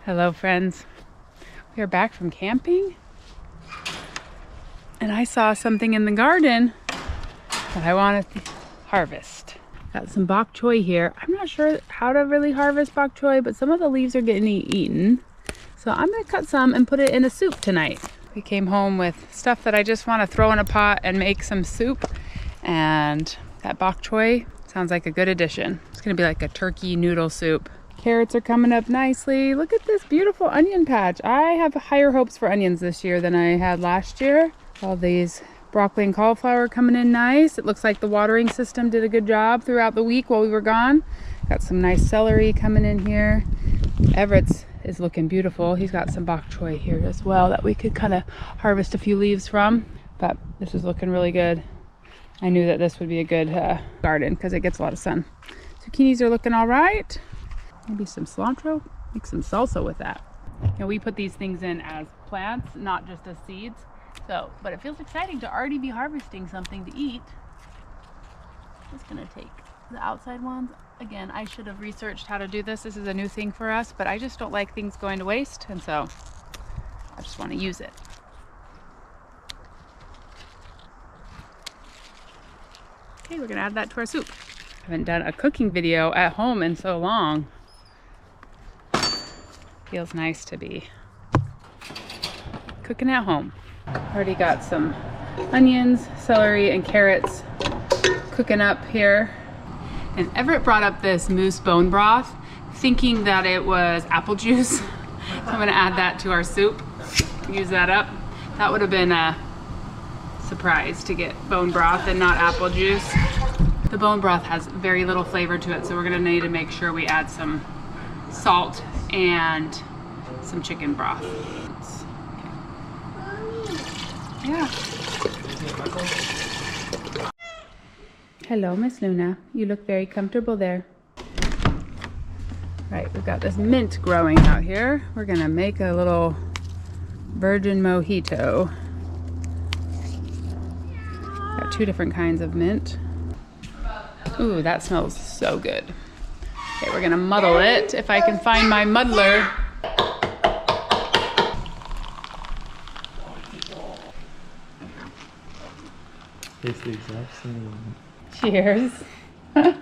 Hello friends, we are back from camping and I saw something in the garden that I want to harvest. Got some bok choy here. I'm not sure how to really harvest bok choy, but some of the leaves are getting eaten. So I'm gonna cut some and put it in a soup tonight. We came home with stuff that I just want to throw in a pot and make some soup, and that bok choy sounds like a good addition. It's gonna be like a turkey noodle soup. Carrots are coming up nicely. Look at this beautiful onion patch. I have higher hopes for onions this year than I had last year. All these broccoli and cauliflower coming in nice. It looks like the watering system did a good job throughout the week while we were gone. Got some nice celery coming in here. Everett's is looking beautiful. He's got some bok choy here as well that we could kind of harvest a few leaves from. But this is looking really good. I knew that this would be a good garden because it gets a lot of sun. Zucchinis are looking all right. Maybe some cilantro, make some salsa with that. You know, we put these things in as plants, not just as seeds. So, but it feels exciting to already be harvesting something to eat. Just gonna take the outside ones. Again, I should have researched how to do this. This is a new thing for us, but I just don't like things going to waste, and so I just want to use it. Okay, we're gonna add that to our soup. I haven't done a cooking video at home in so long. Feels nice to be cooking at home. Already got some onions, celery, and carrots cooking up here. And Everett brought up this moose bone broth, thinking that it was apple juice. So I'm gonna add that to our soup, use that up. That would have been a surprise to get bone broth and not apple juice. The bone broth has very little flavor to it, so we're gonna need to make sure we add some salt and some chicken broth. Okay. Yeah. Hello, Miss Luna. You look very comfortable there. Right, we've got this mint growing out here. We're gonna make a little virgin mojito. Got two different kinds of mint. Ooh, that smells so good. Okay, we're gonna muddle it. If I can find my muddler. Tastes the exact same. Cheers. That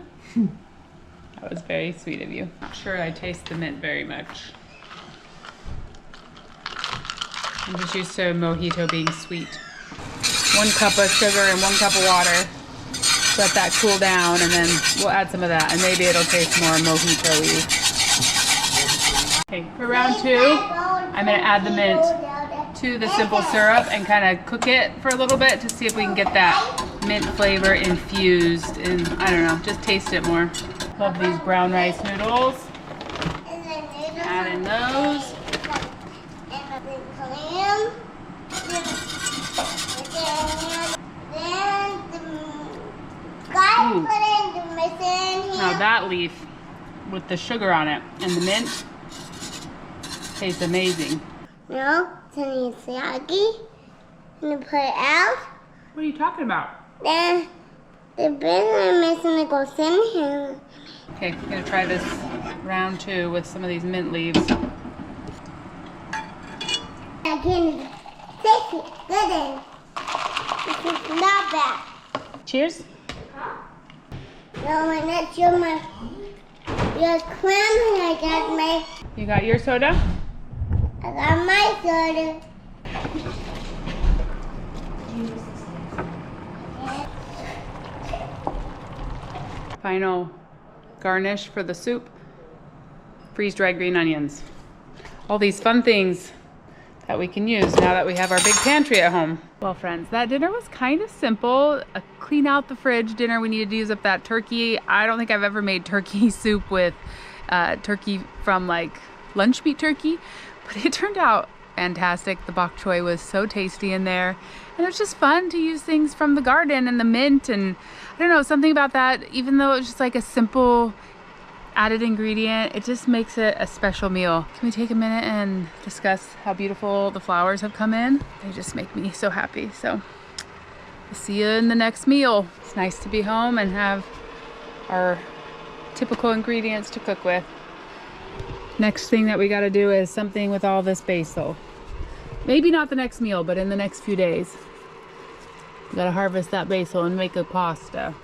was very sweet of you. Not sure I taste the mint very much. I'm just used to mojito being sweet. 1 cup of sugar and 1 cup of water. Let that cool down, and then we'll add some of that, and maybe it'll taste more mojito-y. Okay, for round 2, I'm gonna add the mint to the simple syrup and kind of cook it for a little bit to see if we can get that mint flavor infused, and I don't know, just taste it more. Love these brown rice noodles. Add in those. Ooh. Now that leaf with the sugar on it and the mint tastes amazing. No, then it's soggy. And put it out. What are you talking about? Then the business missing goes in here. Okay, I'm gonna try this round 2 with some of these mint leaves. I can taste it. Good. It's not bad. Cheers. No, and that's your clam I got my. You got your soda? I got my soda. Final garnish for the soup. Freeze-dried green onions. All these fun things that we can use now that we have our big pantry at home. Well friends, that dinner was kind of simple. A clean out the fridge dinner. We needed to use up that turkey. I don't think I've ever made turkey soup with turkey from like lunch meat turkey, but it turned out fantastic. The bok choy was so tasty in there, and it was just fun to use things from the garden and the mint, and I don't know, something about that, even though it was just like a simple added ingredient, it just makes it a special meal. Can we take a minute and discuss how beautiful the flowers have come in? They just make me so happy. So we'll see you in the next meal. It's nice to be home and have our typical ingredients to cook with. Next thing that we got to do is something with all this basil. Maybe not the next meal, but in the next few days. We got to harvest that basil and make a pasta.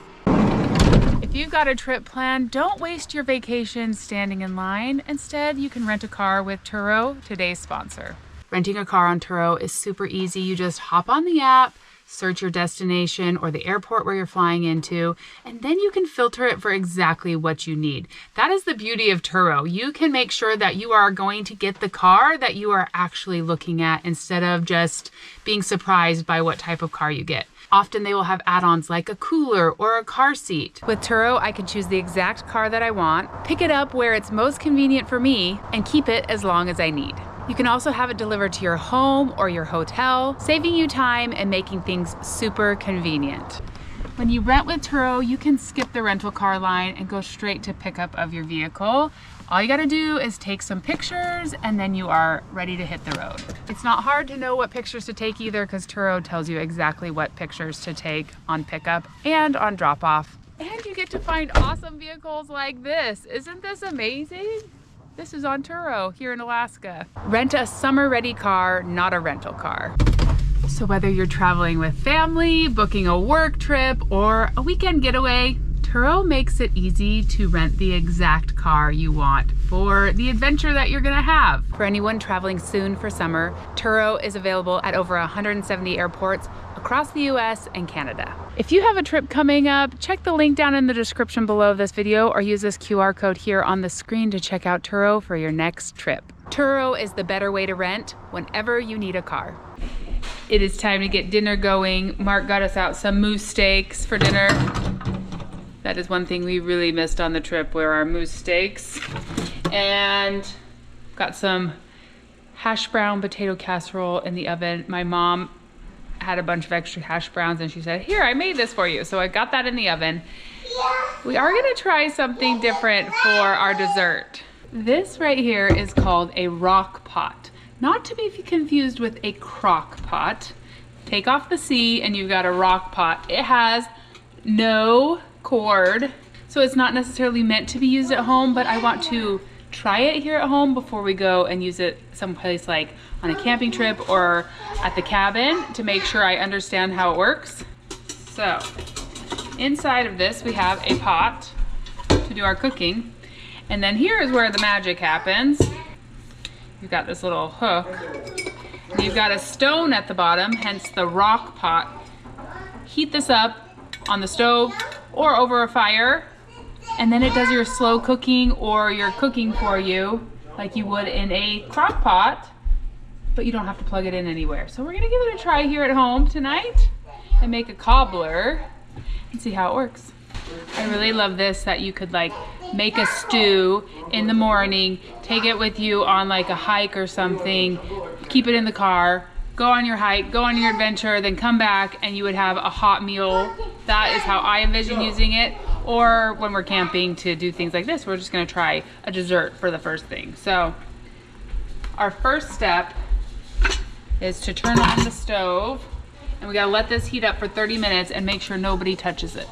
If you've got a trip planned, don't waste your vacation standing in line. Instead, you can rent a car with Turo, today's sponsor. Renting a car on Turo is super easy. You just hop on the app, search your destination or the airport where you're flying into, and then you can filter it for exactly what you need. That is the beauty of Turo. You can make sure that you are going to get the car that you are actually looking at instead of just being surprised by what type of car you get. Often they will have add-ons like a cooler or a car seat. With Turo, I can choose the exact car that I want, pick it up where it's most convenient for me, and keep it as long as I need. You can also have it delivered to your home or your hotel, saving you time and making things super convenient. When you rent with Turo, you can skip the rental car line and go straight to pickup of your vehicle. All you gotta do is take some pictures and then you are ready to hit the road. It's not hard to know what pictures to take either because Turo tells you exactly what pictures to take on pickup and on drop off. And you get to find awesome vehicles like this. Isn't this amazing? This is on Turo here in Alaska. Rent a summer-ready car, not a rental car. So whether you're traveling with family, booking a work trip, or a weekend getaway, Turo makes it easy to rent the exact car you want for the adventure that you're gonna have. For anyone traveling soon for summer, Turo is available at over 170 airports across the US and Canada. If you have a trip coming up, check the link down in the description below this video or use this QR code here on the screen to check out Turo for your next trip. Turo is the better way to rent whenever you need a car. It is time to get dinner going. Mark got us out some moose steaks for dinner. That is one thing we really missed on the trip were our moose steaks. And got some hash brown potato casserole in the oven. My mom had a bunch of extra hash browns and she said, here, I made this for you. So I got that in the oven. We are gonna try something different for our dessert. This right here is called a rock pot. Not to be confused with a crock pot. Take off the C and you've got a rock pot. It has no cord, so it's not necessarily meant to be used at home, but I want to try it here at home before we go and use it someplace like on a camping trip or at the cabin to make sure I understand how it works. So inside of this we have a pot to do our cooking, and then here is where the magic happens. You've got this little hook and you've got a stone at the bottom, hence the rock pot. Heat this up on the stove or over a fire, and then it does your slow cooking or your cooking for you like you would in a crock pot, but you don't have to plug it in anywhere. So we're gonna give it a try here at home tonight and make a cobbler and see how it works. I really love this, that you could like make a stew in the morning, take it with you on like a hike or something, keep it in the car, go on your hike, go on your adventure, then come back and you would have a hot meal. That is how I envision using it. Or when we're camping to do things like this, we're just gonna try a dessert for the first thing. So our first step is to turn on the stove, and we gotta let this heat up for 30 minutes and make sure nobody touches it.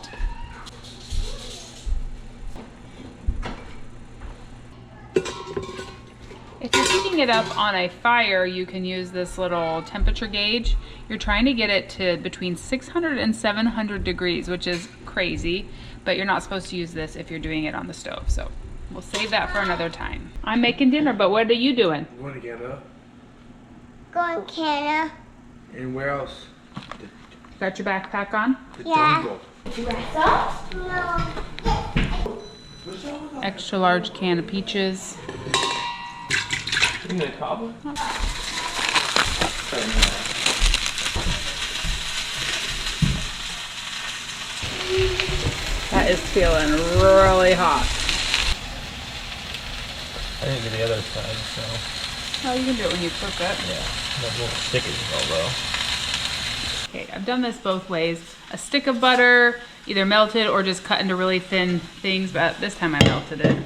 If you're heating it up on a fire, you can use this little temperature gauge. You're trying to get it to between 600 and 700 degrees, which is crazy, but you're not supposed to use this if you're doing it on the stove. So we'll save that for another time. I'm making dinner, but what are you doing? Going to Canada. Going to Canada. And where else? Got your backpack on? The Yeah. jungle. No. Extra large can of peaches. You need a cobbler? That is feeling really hot. I didn't do the other side, so. Oh, you can do it when you cook it. Yeah, that won't stick as well though. Okay, I've done this both ways. A stick of butter, either melted or just cut into really thin things, but this time I melted it.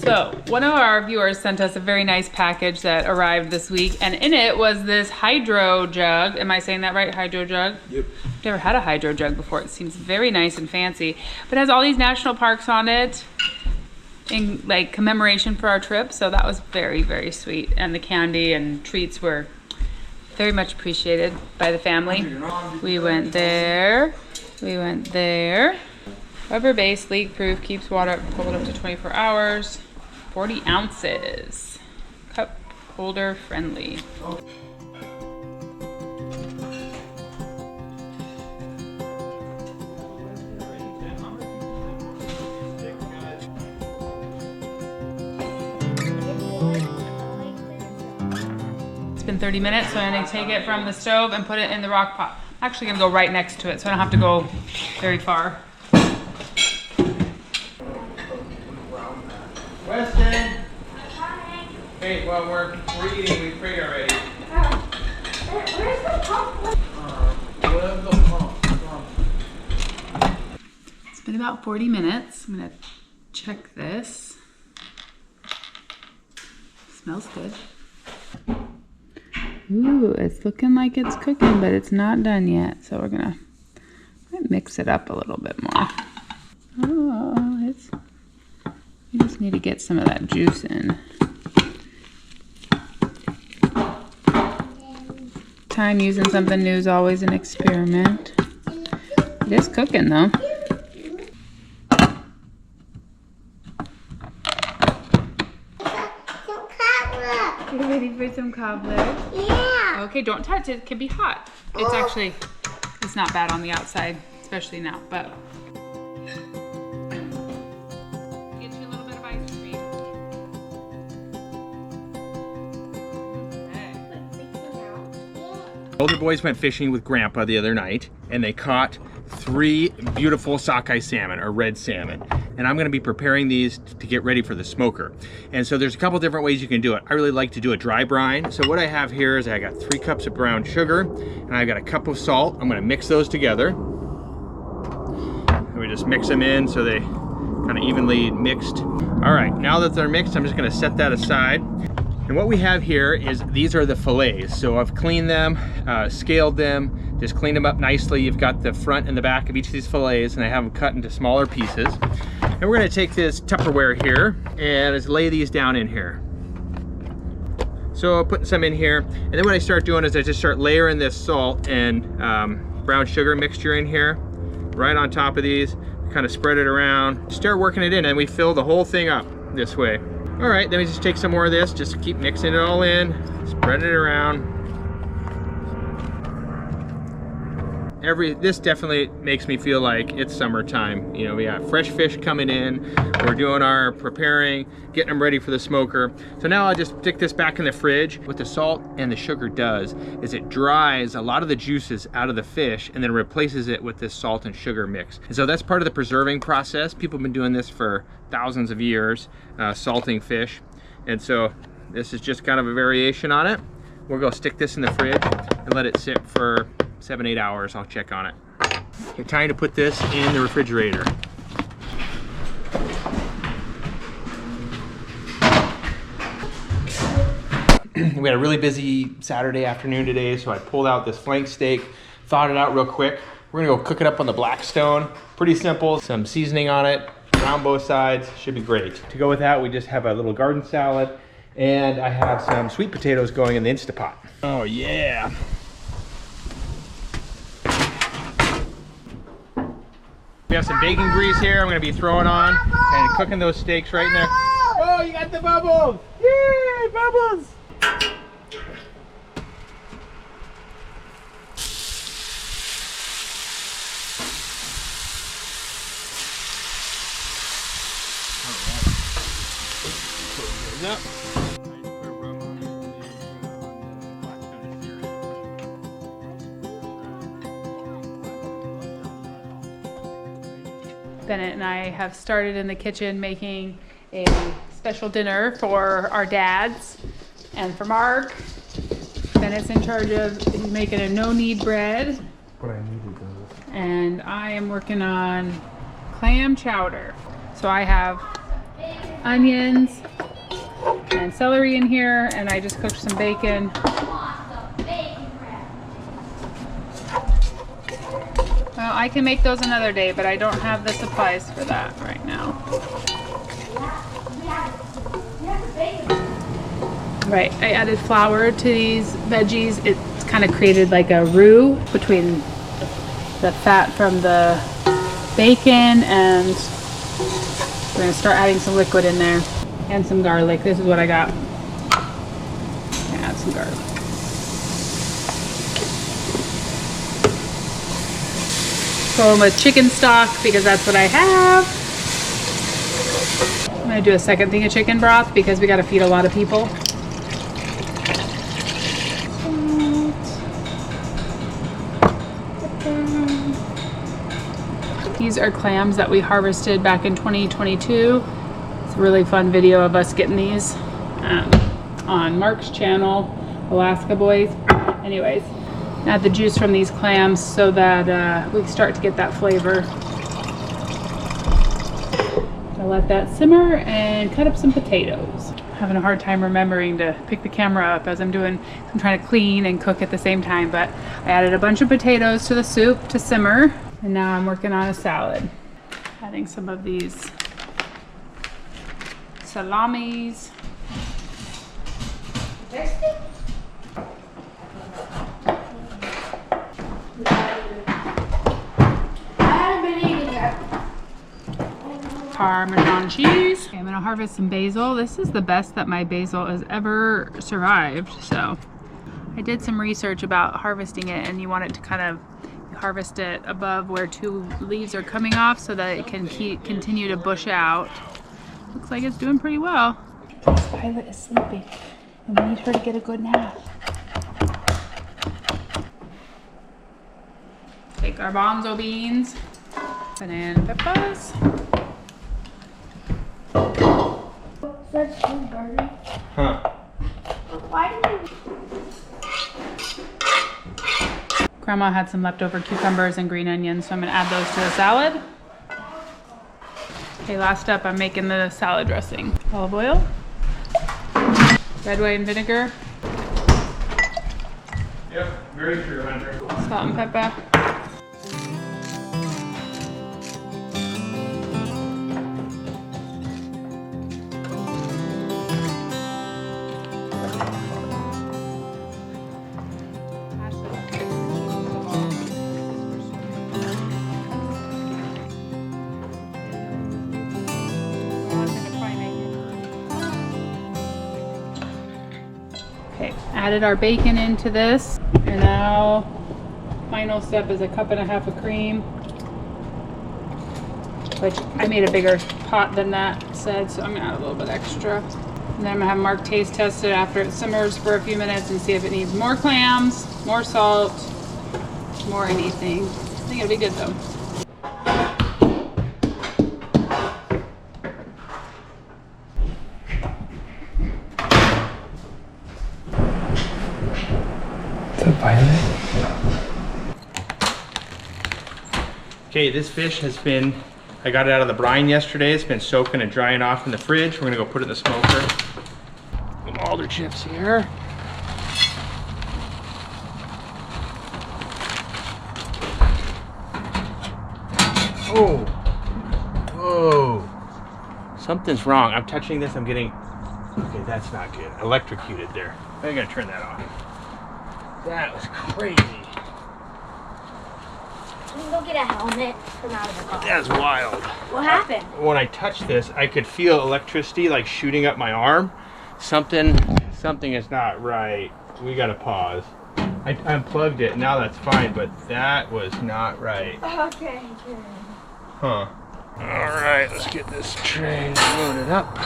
So, one of our viewers sent us a very nice package that arrived this week, and in it was this hydro jug. Am I saying that right? Hydro jug? Yep. Never had a hydro jug before. It seems very nice and fancy, but it has all these national parks on it in like commemoration for our trip. So that was very, very sweet. And the candy and treats were very much appreciated by the family. We went there. We went there. Rubber-based, leak-proof, keeps water cold up to 24 hours. 40 ounces. Cup holder friendly. It's been 30 minutes, so I'm gonna take it from the stove and put it in the rock pot. I'm actually gonna go right next to it, so I don't have to go very far. Weston! Hey, well, we're eating. We prayed already. Where's the pump? Where's the pump? It's been about 40 minutes. I'm gonna check this. Smells good. Ooh, it's looking like it's cooking, but it's not done yet. So we're gonna mix it up a little bit more. Oh, it's, you just need to get some of that juice in. Time using something new is always an experiment. It is cooking though. You ready for some cobbler? Yeah. Okay, don't touch it. It can be hot. It's actually, it's not bad on the outside, especially now, but. Get you a little bit of ice cream. Okay. Older boys went fishing with Grandpa the other night, and they caught 3 beautiful sockeye salmon, or red salmon. And I'm gonna be preparing these to get ready for the smoker. And so there's a couple different ways you can do it. I really like to do a dry brine. So what I have here is I got 3 cups of brown sugar, and I've got a cup of salt. I'm gonna mix those together. And we just mix them in so they kind of evenly mixed. All right, now that they're mixed, I'm just gonna set that aside. And what we have here is, these are the fillets. So I've cleaned them, scaled them, just cleaned them up nicely. You've got the front and the back of each of these fillets, and I have them cut into smaller pieces. And we're gonna take this Tupperware here and just lay these down in here. So I'll put some in here, and then what I start doing is I just start layering this salt and brown sugar mixture in here, right on top of these, kind of spread it around, start working it in, and we fill the whole thing up this way. All right, then we just take some more of this, just keep mixing it all in, spread it around. This definitely makes me feel like it's summertime. You know, we got fresh fish coming in, we're doing our preparing, getting them ready for the smoker. So now I'll just stick this back in the fridge. What the salt and the sugar does is it dries a lot of the juices out of the fish and then replaces it with this salt and sugar mix. And so that's part of the preserving process. People have been doing this for thousands of years, salting fish. And so this is just kind of a variation on it. We're gonna stick this in the fridge and let it sit for 7-8 hours. I'll check on it. Okay, time to put this in the refrigerator. We had a really busy Saturday afternoon today, so I pulled out this flank steak, thawed it out real quick. We're gonna go cook it up on the Blackstone. Pretty simple, some seasoning on it, around both sides, should be great. To go with that, we just have a little garden salad, and I have some sweet potatoes going in the Instapot. Oh yeah. We have some bacon grease here I'm gonna be throwing on and cooking those steaks right in there. Oh, you got the bubbles! Yay, bubbles! All right. Close those up. Bennett and I have started in the kitchen making a special dinner for our dads and for Mark. Bennett's in charge of, he's making a no-knead bread. What I needed those. And I am working on clam chowder. So I have onions and celery in here, and I just cooked some bacon. Well, I can make those another day, but I don't have the supplies for that right now. Right, I added flour to these veggies. It's kind of created like a roux between the fat from the bacon, and we're gonna start adding some liquid in there and some garlic. This is what I got. Add some garlic. Going with chicken stock because that's what I have. I'm gonna do a second thing of chicken broth because we gotta feed a lot of people. These are clams that we harvested back in 2022. It's a really fun video of us getting these on Mark's channel, Alaska Boys. Anyways, add the juice from these clams so that we start to get that flavor. I'll let that simmer and cut up some potatoes. Having a hard time remembering to pick the camera up as I'm trying to clean and cook at the same time, but I added a bunch of potatoes to the soup to simmer, and now I'm working on a salad. Adding some of these salamis. Parmesan cheese. Okay, I'm gonna harvest some basil. This is the best that my basil has ever survived. So I did some research about harvesting it, and you want it to kind of harvest it above where 2 leaves are coming off so that it can continue to bush out. Looks like it's doing pretty well. Violet is sleeping and we need her to get a good nap. Take our bonzo beans, banana peppers. That's cheeseburger. Huh. Why do you... Grandma had some leftover cucumbers and green onions, so I'm gonna add those to the salad. Okay, last up, I'm making the salad dressing. Olive oil, red wine vinegar, Yep, very true, Hunter. salt and pepper. Okay, added our bacon into this, and now final step is 1.5 cups of cream, which I made a bigger pot than that said, so I'm gonna add a little bit extra. And then I'm gonna have Mark taste test it after it simmers for a few minutes and see if it needs more clams, more salt, more anything. I think it'll be good though. Okay, this fish has been, I got it out of the brine yesterday. It's been soaking and drying off in the fridge. We're gonna go put it in the smoker. Some alder chips here. Oh, whoa. Something's wrong. I'm touching this, I'm getting, okay, that's not good. Electrocuted there. I gotta turn that off. That was crazy. Can you go get a helmet from out of the car? That's wild. What happened? When I touched this, I could feel electricity like shooting up my arm. Something is not right. We gotta pause. I unplugged it, now that's fine, but that was not right. Okay, good. Huh. All right, let's get this tray loaded up.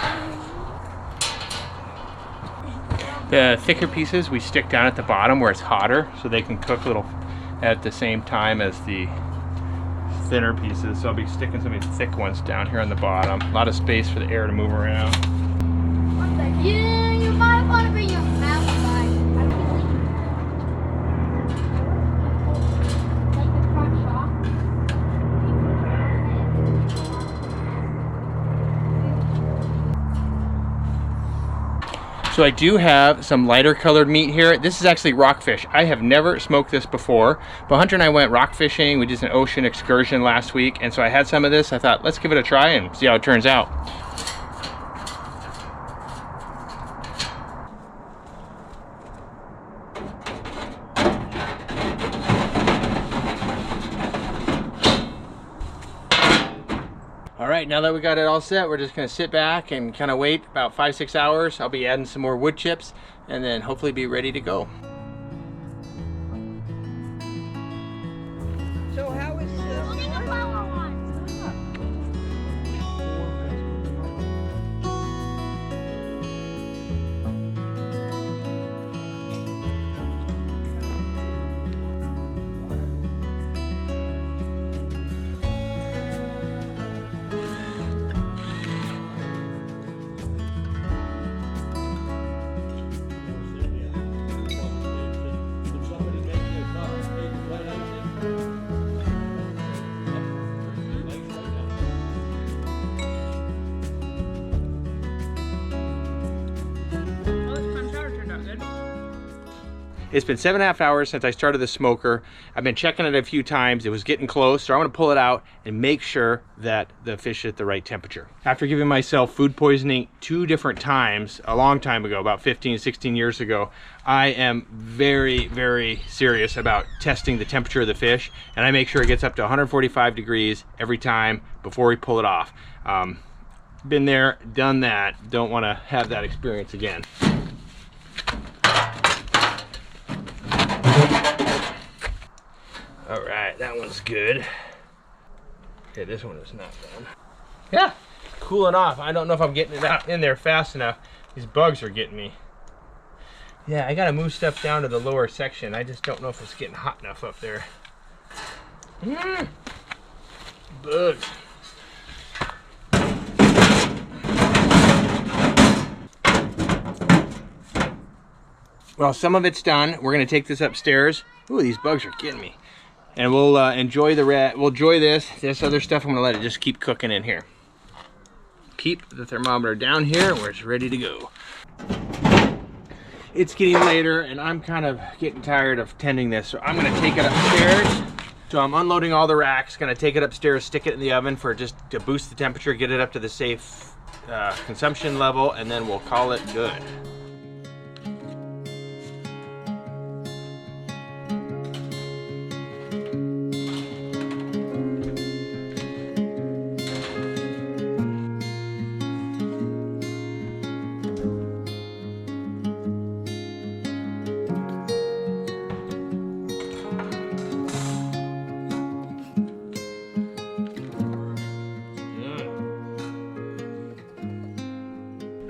The thicker pieces we stick down at the bottom where it's hotter so they can cook a little at the same time as the thinner pieces. So I'll be sticking some of these thick ones down here on the bottom. A lot of space for the air to move around. What the? You might want to bring your mouse by. Like the front shop. So I do have some lighter colored meat here. This is actually rockfish. I have never smoked this before, but Hunter and I went rock fishing. We did an ocean excursion last week, and so I had some of this. I thought, let's give it a try and see how it turns out. All right, now that we got it all set, we're just gonna sit back and kind of wait about 5-6 hours. I'll be adding some more wood chips and then hopefully be ready to go. So how is It's been 7.5 hours since I started the smoker. I've been checking it a few times. It was getting close, so I'm gonna pull it out and make sure that the fish is at the right temperature. After giving myself food poisoning 2 different times, a long time ago, about 15, 16 years ago, I am very, very serious about testing the temperature of the fish, and I make sure it gets up to 145 degrees every time before we pull it off. Been there, done that. Don't wanna have that experience again. All right, that one's good. Okay, this one is not done. Yeah, cooling off. I don't know if I'm getting it out in there fast enough. These bugs are getting me. Yeah, I gotta move stuff down to the lower section. I just don't know if it's getting hot enough up there. Bugs. Well, some of it's done. We're gonna take this upstairs. Ooh, these bugs are getting me. And we'll enjoy this other stuff. I'm gonna let it just keep cooking in here. Keep the thermometer down here where it's ready to go. It's getting later and I'm kind of getting tired of tending this, so I'm gonna take it upstairs. So I'm unloading all the racks, gonna take it upstairs, stick it in the oven for just to boost the temperature, get it up to the safe consumption level, and then we'll call it good.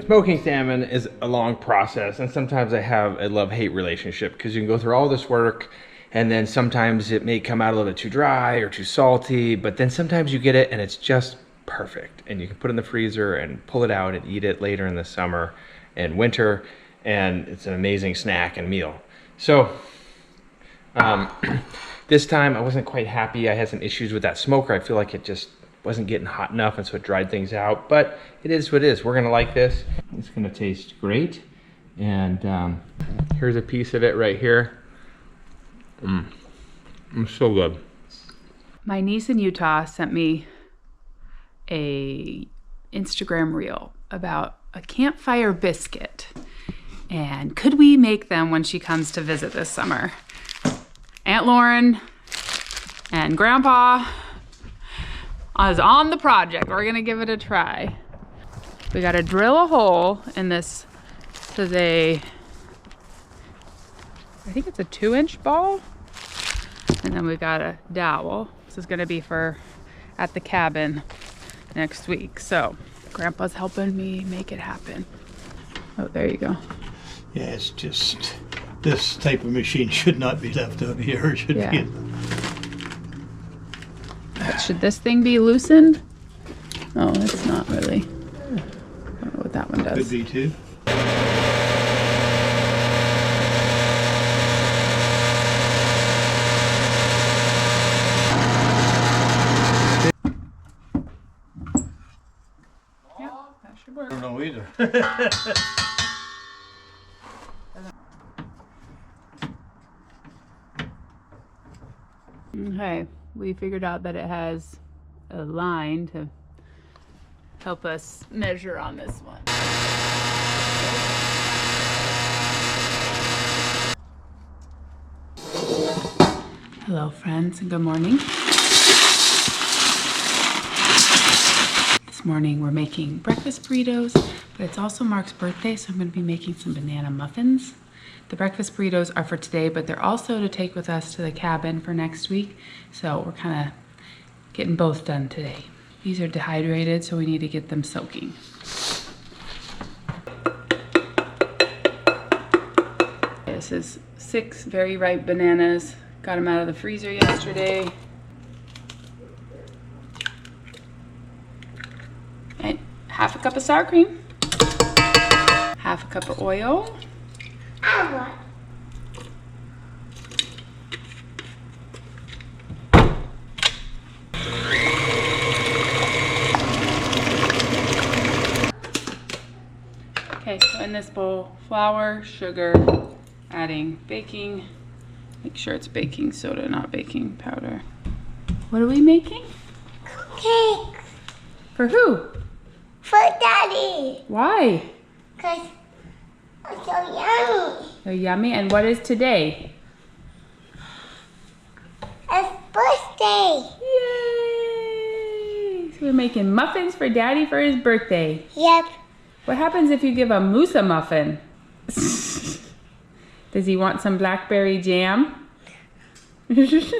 Smoking salmon is a long process, and sometimes I have a love-hate relationship because you can go through all this work and then sometimes it may come out a little bit too dry or too salty, but then sometimes you get it and it's just perfect and you can put it in the freezer and pull it out and eat it later in the summer and winter, and it's an amazing snack and meal. So this time I wasn't quite happy. I had some issues with that smoker. I feel like it just wasn't getting hot enough, and so it dried things out, but it is what it is. We're gonna like this. It's gonna taste great. And here's a piece of it right here. It's so good. My niece in Utah sent me a Instagram reel about a campfire biscuit. And could we make them when she comes to visit this summer? Aunt Lauren and Grandpa is on the project. We're gonna give it a try. We gotta drill a hole in this. This is I think it's a 2-inch ball. And then we got a dowel. This is gonna be for at the cabin next week. So Grandpa's helping me make it happen. Oh, there you go. Yeah, it's just, this type of machine should not be left out here. It should be in. Should this thing be loosened? Oh, it's not really. I don't know what that one does. Could be too. Yeah, that should work. I don't know either. Okay, we figured out that it has a line to help us measure on this one. Hello friends and good morning. This morning we're making breakfast burritos, but it's also Mark's birthday, so I'm going to be making some banana muffins. The breakfast burritos are for today, but they're also to take with us to the cabin for next week, so we're kind of getting both done today. These are dehydrated, so we need to get them soaking. This is 6 very ripe bananas. Got them out of the freezer yesterday. And half a cup of sour cream. Half a cup of oil. Okay, so in this bowl, flour, sugar, adding baking. Make sure it's baking soda, not baking powder. What are we making? Cake For who? for Daddy. Why? Because it's so yummy. They're yummy. And what is today? It's birthday. Yay! So we're making muffins for Daddy for his birthday. Yep. What happens if you give a moose a muffin? Does he want some blackberry jam? Okay,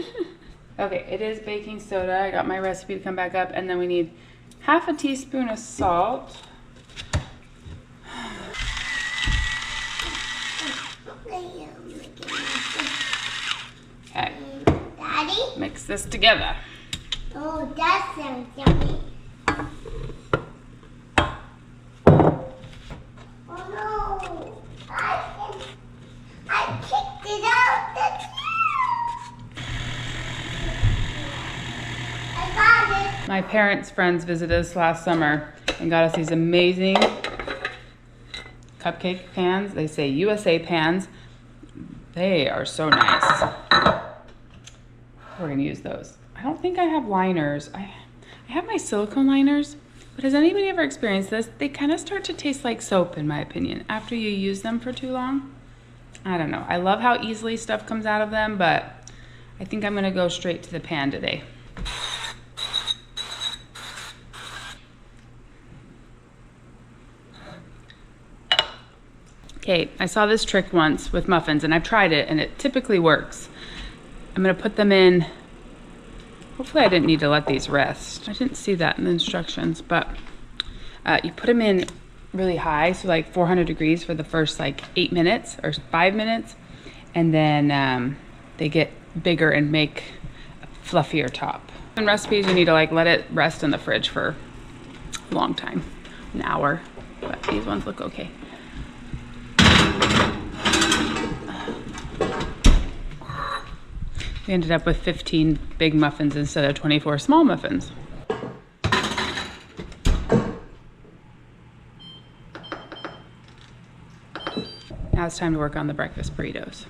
it is baking soda. I got my recipe to come back up, and then we need half a teaspoon of salt. Okay, Daddy? mix this together. Oh, that sounds yummy. Oh no! I kicked it out. I got it. My parents' friends visited us last summer and got us these amazing cupcake pans. They say USA pans. They are so nice. We're gonna use those. I don't think I have liners. I have my silicone liners, but has anybody ever experienced this? They kind of start to taste like soap, in my opinion, after you use them for too long. I don't know. I love how easily stuff comes out of them, but I think I'm gonna go straight to the pan today. Okay, I saw this trick once with muffins, and I've tried it, and it typically works. I'm gonna put them in. Hopefully I didn't need to let these rest. I didn't see that in the instructions, but you put them in really high, so like 400 degrees for the first like 8 minutes or 5 minutes, and then they get bigger and make a fluffier top. In recipes, you need to like let it rest in the fridge for a long time, an hour, but these ones look okay. We ended up with 15 big muffins instead of 24 small muffins. Now it's time to work on the breakfast burritos.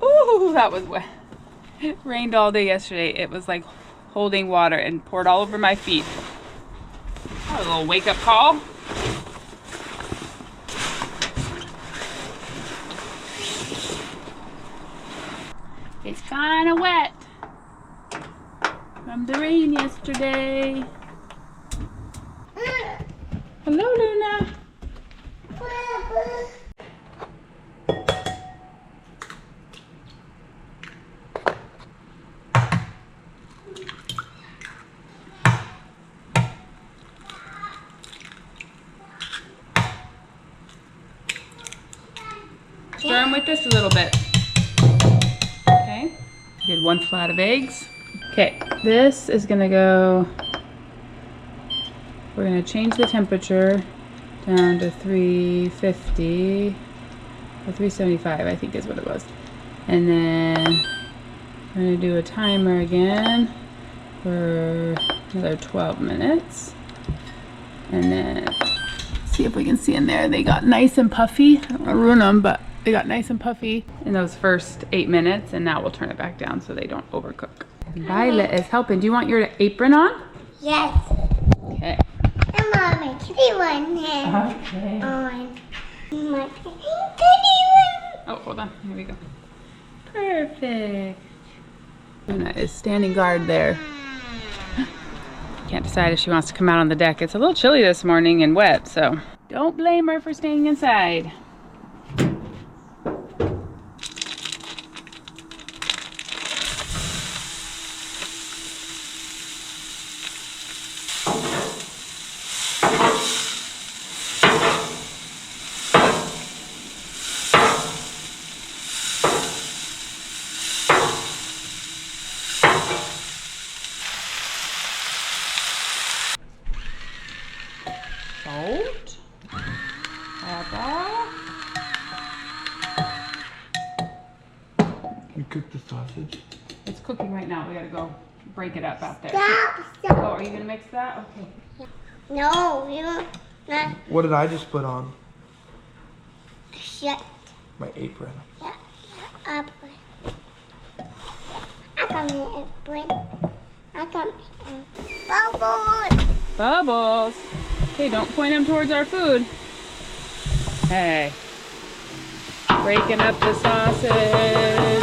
Ooh, that was wet. It rained all day yesterday. It was like holding water and poured all over my feet. That was a little wake-up call. It's kind of wet from the rain yesterday. Hello, Luna. Stir them with this a little bit. Okay, did 1 flat of eggs. Okay, this is gonna go, we're gonna change the temperature down to 350 or 375, I think is what it was. And then we're gonna do a timer again for Another 12 minutes. And then see if we can see in there. They got nice and puffy. I don't want to ruin them, but they got nice and puffy in those first 8 minutes. And now we'll turn it back down so they don't overcook. Violet is helping. Do you want your apron on? Yes. Okay. And Mommy, kitty one here. Okay. On. My kitty one. Oh, hold on. Here we go. Perfect. Luna is standing guard there. Can't decide if she wants to come out on the deck. It's a little chilly this morning and wet, so don't blame her for staying inside. Salt. Pepper. You cooked the sausage? It's cooking right now. We gotta go break it up out there. Stop, Oh, stop. are you gonna mix that? Okay. No, you don't. Not What did I just put on? shut My apron. up. I got me apron. I got me bubbles. Bubbles. Okay, don't point them towards our food. Hey. Breaking up the sausage.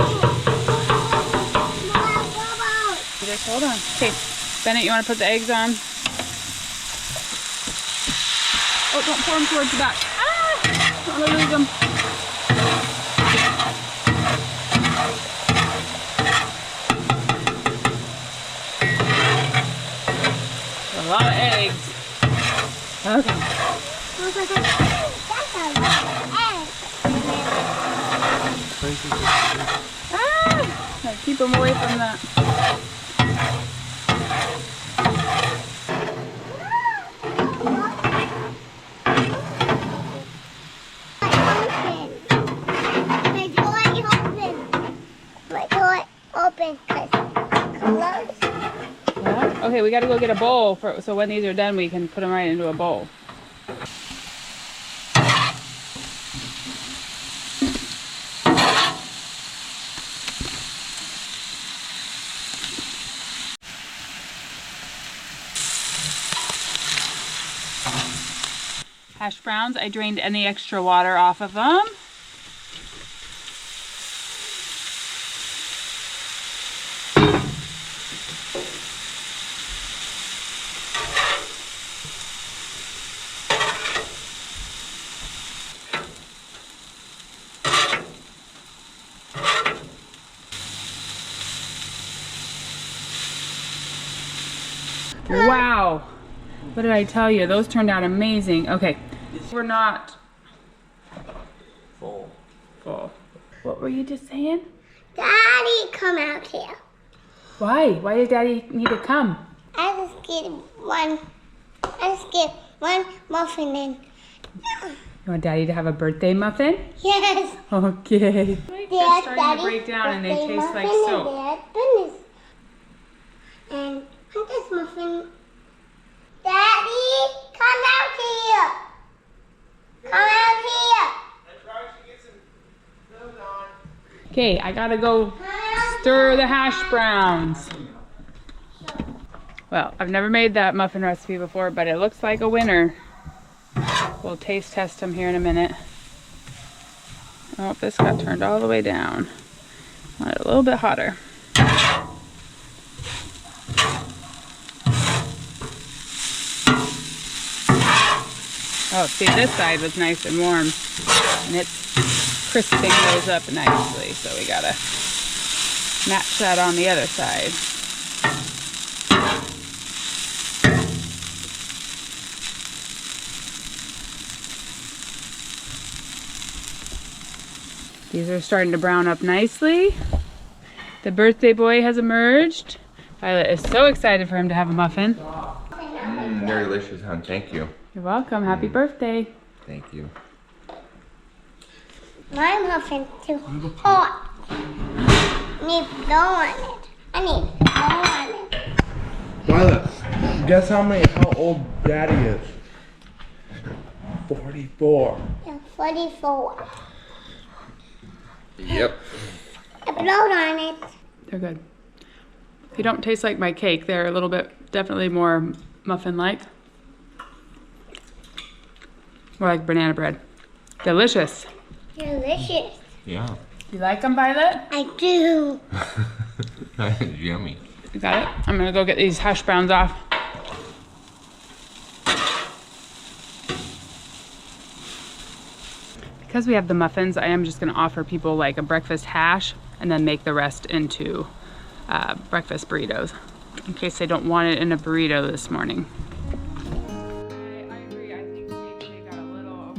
Bubbles. Just hold on. Okay, Bennett, you want to put the eggs on? Oh, don't pour them towards the back. Ah! Don't want to lose them. A lot of eggs. Okay. That's a lot of eggs. Ah! Now keep them away from that. My toy open, cause close. Yeah. Okay, we got to go get a bowl so when these are done, we can put them right into a bowl. Hash browns, I drained any extra water off of them. Wow. What did I tell you? Those turned out amazing. Okay. We're not Full. full. What were you just saying? Daddy, come out here. Why? Why does Daddy need to come? I just get one muffin in. You want Daddy to have a birthday muffin? Yes. Okay. They're There's starting to Daddy's break down and they birthday taste like muffin soap. and Dad's goodness. And this muffin. Daddy, come out here. Come out here. Okay, I gotta go Come out stir the hash browns. Well, I've never made that muffin recipe before, but it looks like a winner. We'll taste test them here in a minute. Oh, this got turned all the way down. Want it a little bit hotter. Oh, see, this side was nice and warm, and it's crisping those up nicely, so we gotta match that on the other side. These are starting to brown up nicely. The birthday boy has emerged. Violet is so excited for him to have a muffin. Very delicious, hon. Thank you. You're welcome. Happy birthday. Thank you. my muffin too hot. I need blow on it. I need blow on it. Violet, Guess how old Daddy is? 44. Yeah, 44. Yep. I blow on it. They're good. They don't taste like my cake. They're a little bit, definitely more muffin-like. More like banana bread. Delicious. Delicious. Yeah. You like them, Violet? I do. That is yummy. You got it? I'm gonna go get these hash browns off. Because we have the muffins, I am just gonna offer people like a breakfast hash and then make the rest into breakfast burritos in case they don't want it in a burrito this morning. I agree. I think maybe they got a little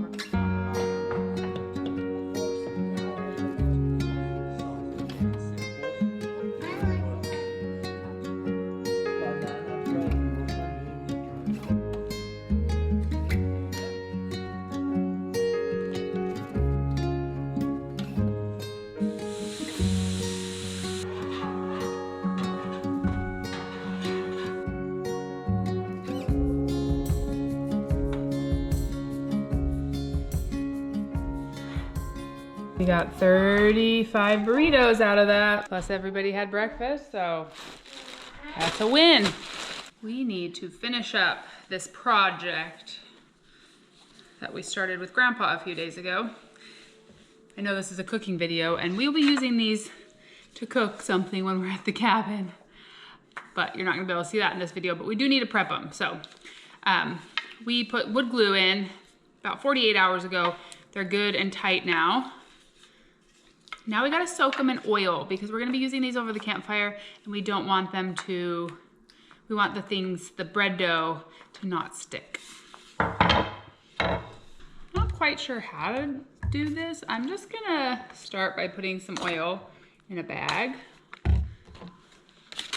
We got 35 burritos out of that. Plus everybody had breakfast, so that's a win. We need to finish up this project that we started with Grandpa a few days ago. I know this is a cooking video and we'll be using these to cook something when we're at the cabin, but you're not gonna be able to see that in this video, but we do need to prep them. So we put wood glue in about 48 hours ago. They're good and tight now. Now we gotta soak them in oil because we're gonna be using these over the campfire and we don't want them to, we want the bread dough to not stick. Not quite sure how to do this. I'm just gonna start by putting some oil in a bag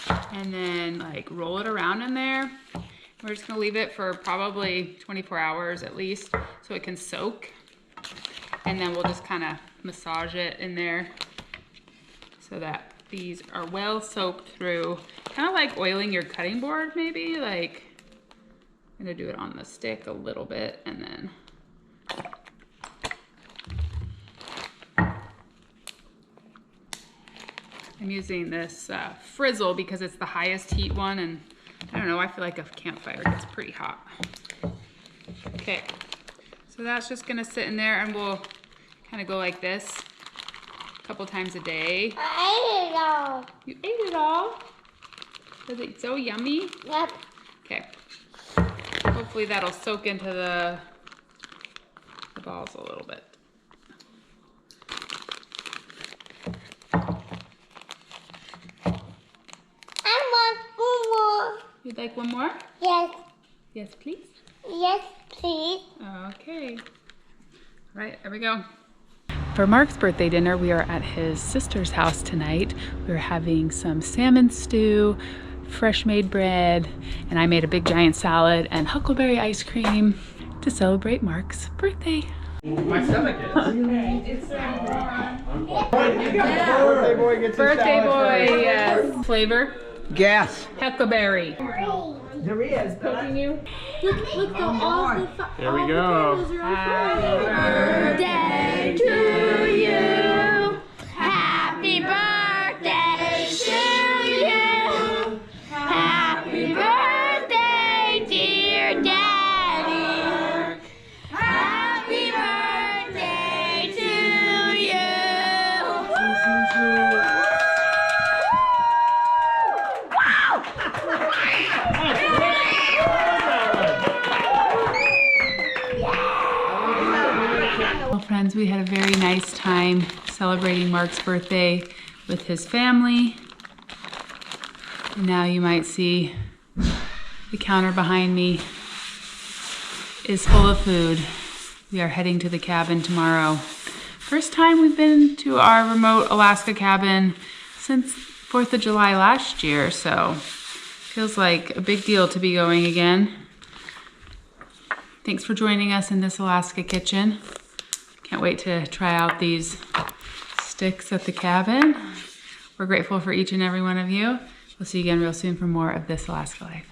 and then like roll it around in there. We're just gonna leave it for probably 24 hours at least so it can soak. And then we'll just kind of massage it in there so that these are well soaked through. Kind of like oiling your cutting board maybe. Like, I'm gonna do it on the stick a little bit and then. I'm using this frizzle because it's the highest heat one and I don't know, I feel like a campfire gets pretty hot. Okay. So that's just gonna sit in there and we'll kind of go like this a couple times a day. I ate it all. You ate it all? Was it so yummy? Yep. Okay. Hopefully that'll soak into the balls a little bit. I want one more. You'd like one more? Yes. Yes, please. Yes, please. Okay. All right, there we go. For Mark's birthday dinner, we are at his sister's house tonight. We're having some salmon stew, fresh made bread, and I made a big giant salad and huckleberry ice cream to celebrate Mark's birthday. My stomach is. Birthday boy gets his Birthday salad boy, first. yes. Flavor? Gas. Huckleberry. There he is. Poking you? Look, all the There we go. Happy birthday to you. Happy birthday to you. Happy birthday, dear Daddy. Happy birthday to you. Well, friends, we had a very nice time celebrating Mark's birthday with his family. And now you might see the counter behind me is full of food. We are heading to the cabin tomorrow. First time we've been to our remote Alaska cabin since 4th of July last year, so feels like a big deal to be going again. Thanks for joining us in This Alaska Kitchen. Can't wait to try out these sticks at the cabin. We're grateful for each and every one of you. We'll see you again real soon for more of This Alaska Life.